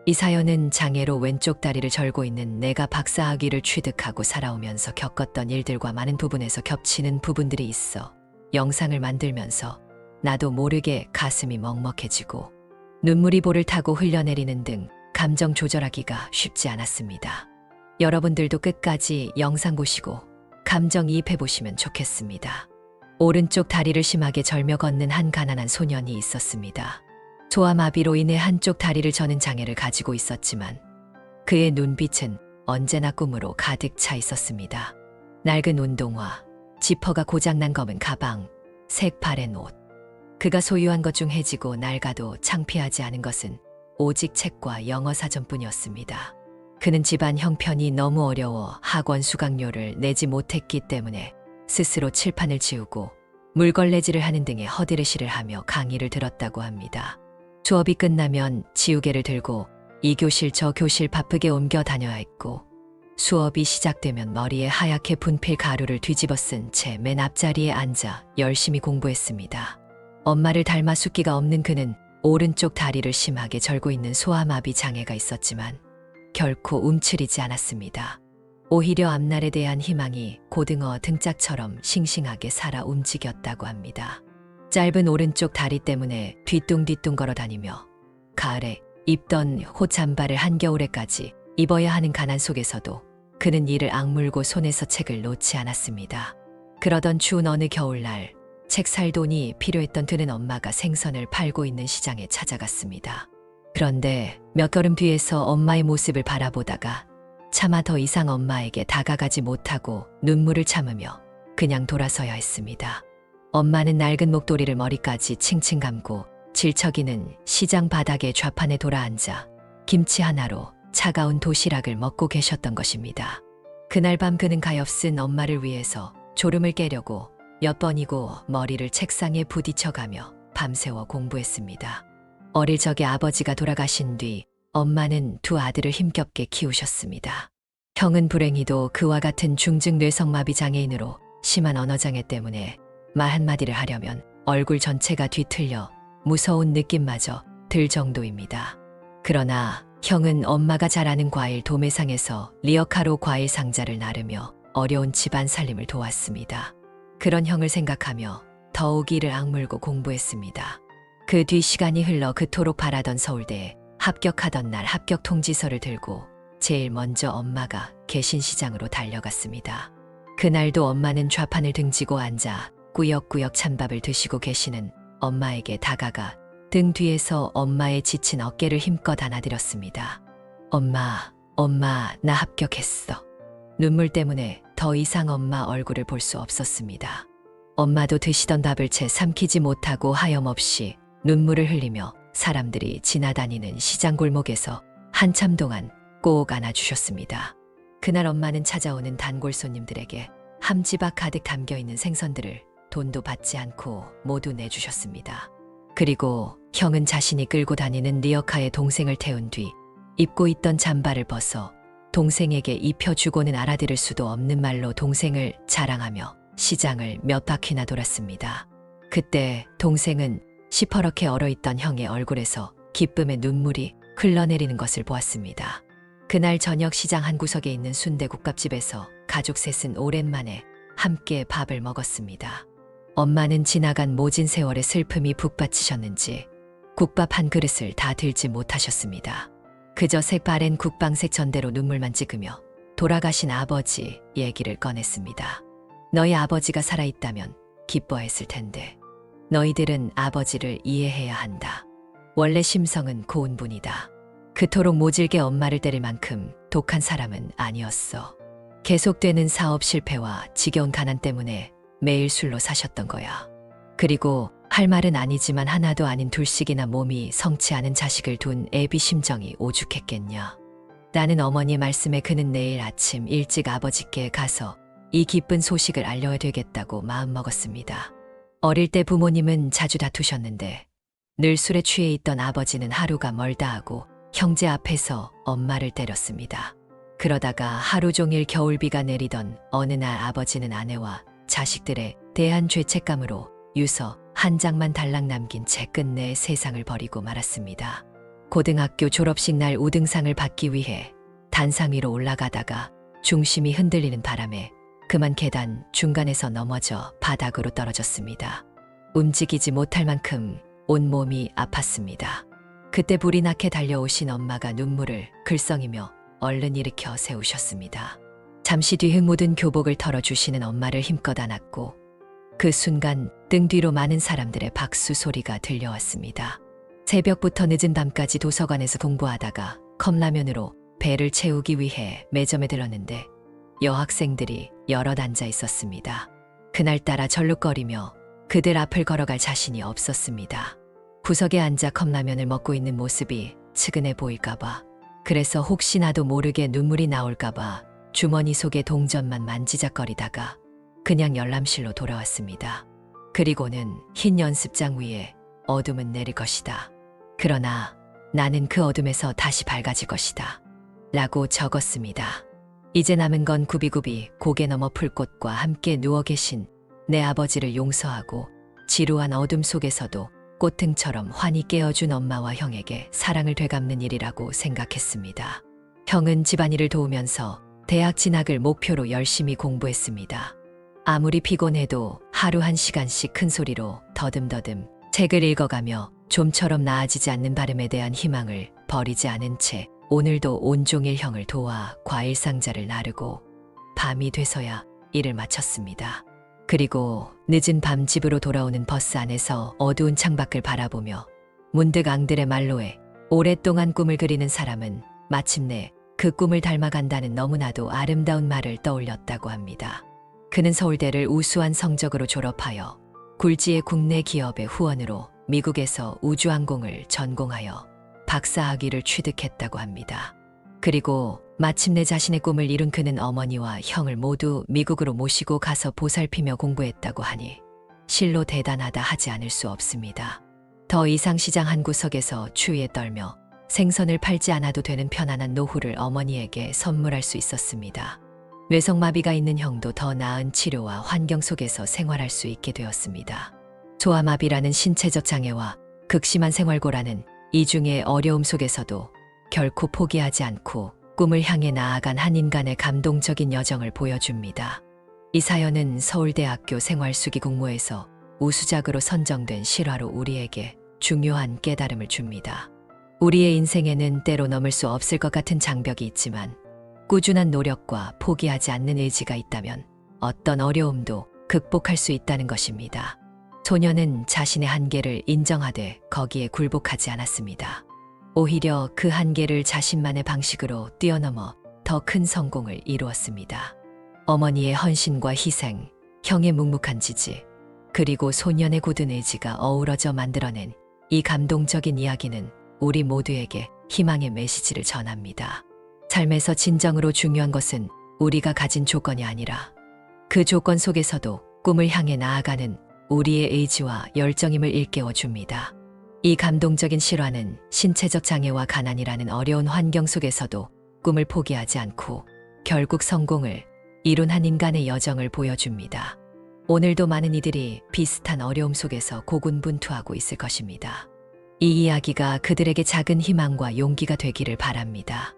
이 사연은 장애로 왼쪽 다리를 절고 있는 내가 박사학위를 취득하고 살아오면서 겪었던 일들과 많은 부분에서 겹치는 부분들이 있어 영상을 만들면서 나도 모르게 가슴이 먹먹해지고 눈물이 볼을 타고 흘러내리는 등 감정 조절하기가 쉽지 않았습니다. 여러분들도 끝까지 영상 보시고 감정이입해 보시면 좋겠습니다. 오른쪽 다리를 심하게 절며 걷는 한 가난한 소년이 있었습니다. 소아마비로 인해 한쪽 다리를 저는 장애를 가지고 있었지만 그의 눈빛은 언제나 꿈으로 가득 차 있었습니다. 낡은 운동화, 지퍼가 고장난 검은 가방, 색바랜 옷. 그가 소유한 것 중 해지고 낡아도 창피하지 않은 것은 오직 책과 영어 사전뿐이었습니다. 그는 집안 형편이 너무 어려워 학원 수강료를 내지 못했기 때문에 스스로 칠판을 지우고 물걸레질을 하는 등의 허드레시를 하며 강의를 들었다고 합니다. 수업이 끝나면 지우개를 들고 이 교실 저 교실 바쁘게 옮겨 다녀야 했고 수업이 시작되면 머리에 하얗게 분필 가루를 뒤집어 쓴 채 맨 앞자리에 앉아 열심히 공부했습니다. 엄마를 닮아 숫기가 없는 그는 오른쪽 다리를 심하게 절고 있는 소아마비 장애가 있었지만 결코 움츠리지 않았습니다. 오히려 앞날에 대한 희망이 고등어 등짝처럼 싱싱하게 살아 움직였다고 합니다. 짧은 오른쪽 다리 때문에 뒤뚱뒤뚱 걸어 다니며 가을에 입던 옷잠바를 한겨울에까지 입어야 하는 가난 속에서도 그는 이를 악물고 손에서 책을 놓지 않았습니다. 그러던 추운 어느 겨울날 책 살 돈이 필요했던 그는 엄마가 생선을 팔고 있는 시장에 찾아갔습니다. 그런데 몇 걸음 뒤에서 엄마의 모습을 바라보다가 차마 더 이상 엄마에게 다가가지 못하고 눈물을 참으며 그냥 돌아서야 했습니다. 엄마는 낡은 목도리를 머리까지 칭칭 감고 질척이는 시장 바닥에 좌판에 돌아앉아 김치 하나로 차가운 도시락을 먹고 계셨던 것입니다. 그날 밤 그는 가엾은 엄마를 위해서 졸음을 깨려고 몇 번이고 머리를 책상에 부딪혀가며 밤새워 공부했습니다. 어릴 적에 아버지가 돌아가신 뒤 엄마는 두 아들을 힘겹게 키우셨습니다. 형은 불행히도 그와 같은 중증 뇌성마비 장애인으로 심한 언어장애 때문에 말 한마디를 하려면 얼굴 전체가 뒤틀려 무서운 느낌마저 들 정도입니다. 그러나 형은 엄마가 잘 아는 과일 도매상에서 리어카로 과일 상자를 나르며 어려운 집안 살림을 도왔습니다. 그런 형을 생각하며 더욱 이를 악물고 공부했습니다. 그 뒤 시간이 흘러 그토록 바라던 서울대에 합격하던 날 합격 통지서를 들고 제일 먼저 엄마가 계신 시장으로 달려갔습니다. 그날도 엄마는 좌판을 등지고 앉아 꾸역꾸역 찬밥을 드시고 계시는 엄마에게 다가가 등 뒤에서 엄마의 지친 어깨를 힘껏 안아드렸습니다. 엄마, 나 합격했어. 눈물 때문에 더 이상 엄마 얼굴을 볼 수 없었습니다. 엄마도 드시던 밥을 채 삼키지 못하고 하염없이 눈물을 흘리며 사람들이 지나다니는 시장 골목에서 한참 동안 꼭 안아주셨습니다. 그날 엄마는 찾아오는 단골 손님들에게 함지박 가득 담겨있는 생선들을 돈도 받지 않고 모두 내주셨습니다. 그리고 형은 자신이 끌고 다니는 리어카에 동생을 태운 뒤 입고 있던 잠바를 벗어 동생에게 입혀주고는 알아들을 수도 없는 말로 동생을 자랑하며 시장을 몇 바퀴나 돌았습니다. 그때 동생은 시퍼렇게 얼어있던 형의 얼굴에서 기쁨의 눈물이 흘러내리는 것을 보았습니다. 그날 저녁 시장 한 구석에 있는 순대국밥집에서 가족 셋은 오랜만에 함께 밥을 먹었습니다. 엄마는 지나간 모진 세월의 슬픔이 북받치셨는지 국밥 한 그릇을 다 들지 못하셨습니다. 그저 색바랜 국방색 전대로 눈물만 찍으며 돌아가신 아버지 얘기를 꺼냈습니다. 너희 아버지가 살아있다면 기뻐했을 텐데 너희들은 아버지를 이해해야 한다. 원래 심성은 고운 분이다. 그토록 모질게 엄마를 때릴 만큼 독한 사람은 아니었어. 계속되는 사업 실패와 지겨운 가난 때문에 매일 술로 사셨던 거야. 그리고 할 말은 아니지만 하나도 아닌 둘씩이나 몸이 성치 않은 자식을 둔 애비 심정이 오죽했겠냐. 나는 어머니 말씀에 그는 내일 아침 일찍 아버지께 가서 이 기쁜 소식을 알려야 되겠다고 마음먹었습니다. 어릴 때 부모님은 자주 다투셨는데 늘 술에 취해 있던 아버지는 하루가 멀다 하고 형제 앞에서 엄마를 때렸습니다. 그러다가 하루 종일 겨울비가 내리던 어느 날 아버지는 아내와 자식들에 대한 죄책감으로 유서 한 장만 달랑 남긴 채 끝내 세상을 버리고 말았습니다. 고등학교 졸업식 날 우등상을 받기 위해 단상 위로 올라가다가 중심이 흔들리는 바람에 그만 계단 중간에서 넘어져 바닥으로 떨어졌습니다. 움직이지 못할 만큼 온몸이 아팠습니다. 그때 불이 나게 달려오신 엄마가 눈물을 글썽이며 얼른 일으켜 세우셨습니다. 잠시 뒤 흙 묻은 교복을 털어주시는 엄마를 힘껏 안았고 그 순간 등 뒤로 많은 사람들의 박수 소리가 들려왔습니다. 새벽부터 늦은 밤까지 도서관에서 공부하다가 컵라면으로 배를 채우기 위해 매점에 들렀는데 여학생들이 여럿 앉아 있었습니다. 그날따라 절룩거리며 그들 앞을 걸어갈 자신이 없었습니다. 구석에 앉아 컵라면을 먹고 있는 모습이 측은해 보일까봐, 그래서 혹시나도 모르게 눈물이 나올까봐 주머니 속에 동전만 만지작거리다가 그냥 열람실로 돌아왔습니다. 그리고는 흰 연습장 위에 어둠은 내릴 것이다. 그러나 나는 그 어둠에서 다시 밝아질 것이다. 라고 적었습니다. 이제 남은 건 굽이굽이 고개 넘어 풀꽃과 함께 누워 계신 내 아버지를 용서하고 지루한 어둠 속에서도 꽃등처럼 환히 깨어준 엄마와 형에게 사랑을 되갚는 일이라고 생각했습니다. 형은 집안일을 도우면서 대학 진학을 목표로 열심히 공부했습니다. 아무리 피곤해도 하루 1시간씩 큰 소리로 더듬더듬 책을 읽어가며 좀처럼 나아지지 않는 발음에 대한 희망을 버리지 않은 채 오늘도 온종일 형을 도와 과일 상자를 나르고 밤이 돼서야 일을 마쳤습니다. 그리고 늦은 밤 집으로 돌아오는 버스 안에서 어두운 창밖을 바라보며 문득 앙들의 말로에 오랫동안 꿈을 그리는 사람은 마침내 그 꿈을 닮아간다는 너무나도 아름다운 말을 떠올렸다고 합니다. 그는 서울대를 우수한 성적으로 졸업하여 굴지의 국내 기업의 후원으로 미국에서 우주항공을 전공하여 박사학위를 취득했다고 합니다. 그리고 마침내 자신의 꿈을 이룬 그는 어머니와 형을 모두 미국으로 모시고 가서 보살피며 공부했다고 하니 실로 대단하다 하지 않을 수 없습니다. 더 이상 시장 한 구석에서 추위에 떨며 생선을 팔지 않아도 되는 편안한 노후를 어머니에게 선물할 수 있었습니다. 뇌성마비가 있는 형도 더 나은 치료와 환경 속에서 생활할 수 있게 되었습니다. 소아마비라는 신체적 장애와 극심한 생활고라는 이중의 어려움 속에서도 결코 포기하지 않고 꿈을 향해 나아간 한 인간의 감동적인 여정을 보여줍니다. 이 사연은 서울대학교 생활수기 공모에서 우수작으로 선정된 실화로 우리에게 중요한 깨달음을 줍니다. 우리의 인생에는 때로 넘을 수 없을 것 같은 장벽이 있지만 꾸준한 노력과 포기하지 않는 의지가 있다면 어떤 어려움도 극복할 수 있다는 것입니다. 소녀는 자신의 한계를 인정하되 거기에 굴복하지 않았습니다. 오히려 그 한계를 자신만의 방식으로 뛰어넘어 더 큰 성공을 이루었습니다. 어머니의 헌신과 희생, 형의 묵묵한 지지, 그리고 소년의 굳은 의지가 어우러져 만들어낸 이 감동적인 이야기는 우리 모두에게 희망의 메시지를 전합니다. 삶에서 진정으로 중요한 것은 우리가 가진 조건이 아니라 그 조건 속에서도 꿈을 향해 나아가는 우리의 의지와 열정임을 일깨워 줍니다. 이 감동적인 실화는 신체적 장애와 가난이라는 어려운 환경 속에서도 꿈을 포기하지 않고 결국 성공을 이룬 한 인간의 여정을 보여줍니다. 오늘도 많은 이들이 비슷한 어려움 속에서 고군분투하고 있을 것입니다. 이 이야기가 그들에게 작은 희망과 용기가 되기를 바랍니다.